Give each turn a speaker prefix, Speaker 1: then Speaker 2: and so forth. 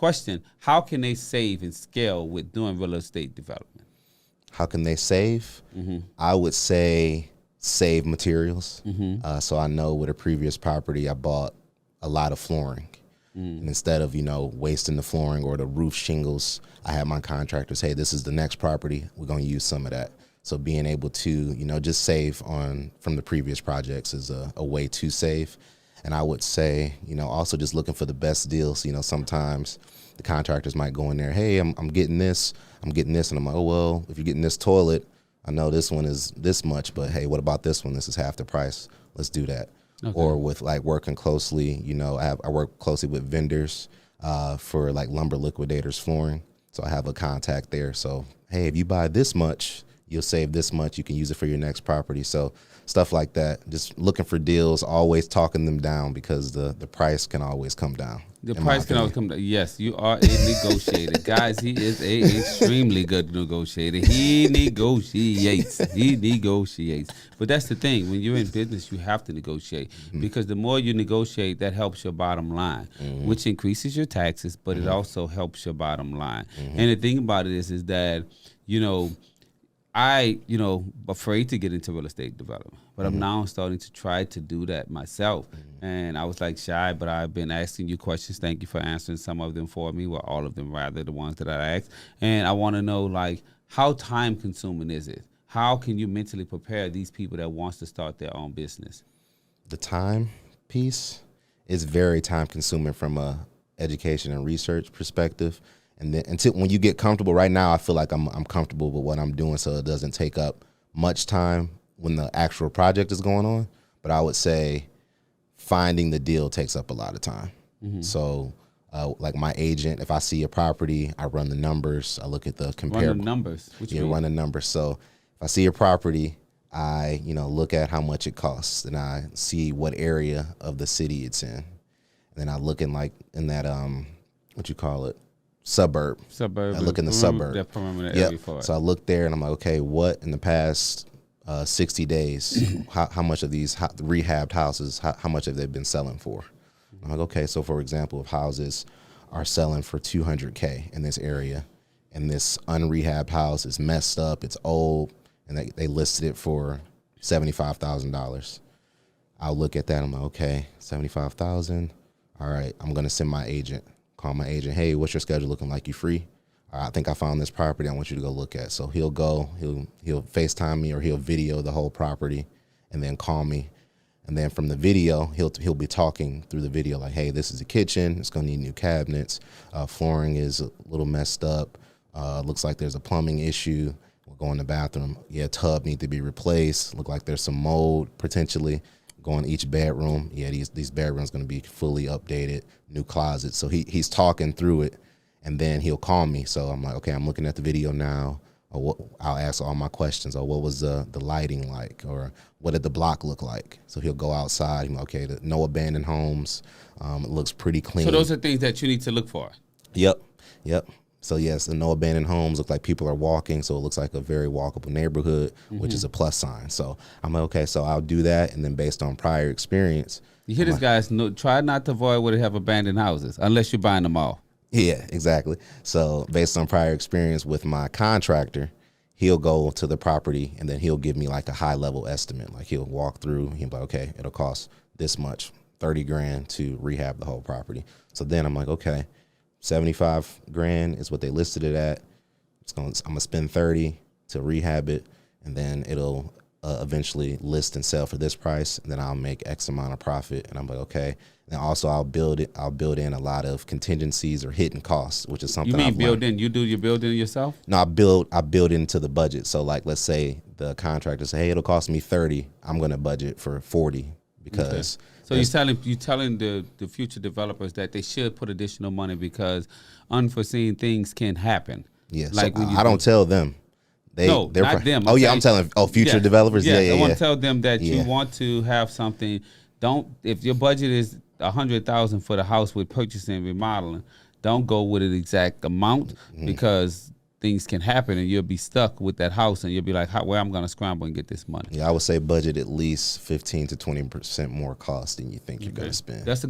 Speaker 1: question, how can they save and scale with doing real estate development?
Speaker 2: How can they save? I would say save materials. So I know with a previous property, I bought a lot of flooring. And instead of, wasting the flooring or the roof shingles, I had my contractors, hey, this is the next property. We're going to use some of that. So being able to, just save from the previous projects is a way to save. And I would say, also just looking for the best deals. Sometimes the contractors might go in there, hey, I'm getting this. And I'm like, oh, well, if you're getting this toilet, I know this one is this much, but hey, what about this one? This is half the price. Let's do that. Okay. Or with like working closely, I work closely with vendors for like lumber liquidators flooring. So I have a contact there. So, hey, if you buy this much, you'll save this much. You can use it for your next property. So stuff like that, just looking for deals, always talking them down because the price can always come down.
Speaker 1: The price can always come down. Yes, you are a negotiator. Guys, he is a extremely good negotiator. He negotiates. But that's the thing. When you're in business, you have to negotiate because the more you negotiate, that helps your bottom line, which increases your taxes, but it also helps your bottom line. And the thing about it is that, I, afraid to get into real estate development, but I'm now starting to try to do that myself. And I was like shy, but I've been asking you questions. Thank you for answering some of them for me, well, all of them rather, the ones that I asked. And I want to know, like, how time consuming is it? How can you mentally prepare these people that wants to start their own business?
Speaker 2: The time piece is very time consuming from a education and research perspective. And then until when you get comfortable, right now I feel like I'm comfortable with what I'm doing, so it doesn't take up much time when the actual project is going on. But I would say finding the deal takes up a lot of time. So like my agent, if I see a property, I run the numbers. I look at the comparable.
Speaker 1: Run the numbers?
Speaker 2: Run the numbers. So if I see a property, I look at how much it costs, and I see what area of the city it's in. And then I look in that suburb.
Speaker 1: I
Speaker 2: look in the suburb.
Speaker 1: That perimeter area for it.
Speaker 2: So I look there and I'm like, okay, what in the past 60 days, how much of these rehabbed houses, how much have they been selling for? I'm like, okay, so for example, if houses are selling for $200K in this area and this unrehabbed house is messed up, it's old, and they listed it for $75,000. I'll look at that. I'm like, okay, $75,000. All right, I'm going to send my agent. Call my agent, hey, what's your schedule looking like? You free? I think I found this property I want you to go look at. So he'll FaceTime me or he'll video the whole property and then call me. And then from the video, he'll be talking through the video like, hey, this is the kitchen. It's going to need new cabinets. Flooring is a little messed up. Looks like there's a plumbing issue. We'll go in the bathroom. Yeah, tub need to be replaced. Look like there's some mold potentially. Go in each bedroom. Yeah, these bedrooms going to be fully updated, new closets. So he's talking through it, and then he'll call me. So I'm like, okay, I'm looking at the video now. Or I'll ask all my questions. Or what was the lighting like? Or what did the block look like? So he'll go outside. He's like, okay, no abandoned homes. It looks pretty clean.
Speaker 1: So those are things that you need to look for.
Speaker 2: Yep. So yes, the no abandoned homes look like people are walking, so it looks like a very walkable neighborhood, which is a plus sign. So I'm like, okay, so I'll do that, and then based on prior experience.
Speaker 1: You hear this, guys, try not to avoid where they have abandoned houses, unless you're buying them all.
Speaker 2: Yeah, exactly. So based on prior experience with my contractor, he'll go to the property, and then he'll give me like a high-level estimate. Like he'll walk through, he'll be like, okay, it'll cost this much, $30,000 to rehab the whole property. So then I'm like, okay, $75,000 is what they listed it at. I'm gonna spend $30,000 to rehab it, and then it'll eventually list and sell for this price, and then I'll make X amount of profit. And I'm like, okay. And also I'll build in a lot of contingencies or hidden costs, which is something.
Speaker 1: You mean build in? You do your building yourself?
Speaker 2: No, I build into the budget. So like, let's say the contractor say, hey, it'll cost me $30,000. I'm gonna budget for $40,000 because. Okay.
Speaker 1: So you're telling the future developers that they should put additional money because unforeseen things can happen.
Speaker 2: Yeah, like so I don't tell them. They're
Speaker 1: not them.
Speaker 2: I'm telling future developers. Yeah,
Speaker 1: I want to tell them that you want to have something. If your budget is $100,000 for the house with purchasing and remodeling, don't go with an exact amount because things can happen and you'll be stuck with that house and you'll be like, where I'm going to scramble and get this money.
Speaker 2: Yeah, I would say budget at least 15 to 20% more cost than you think you're going to spend.
Speaker 1: That's a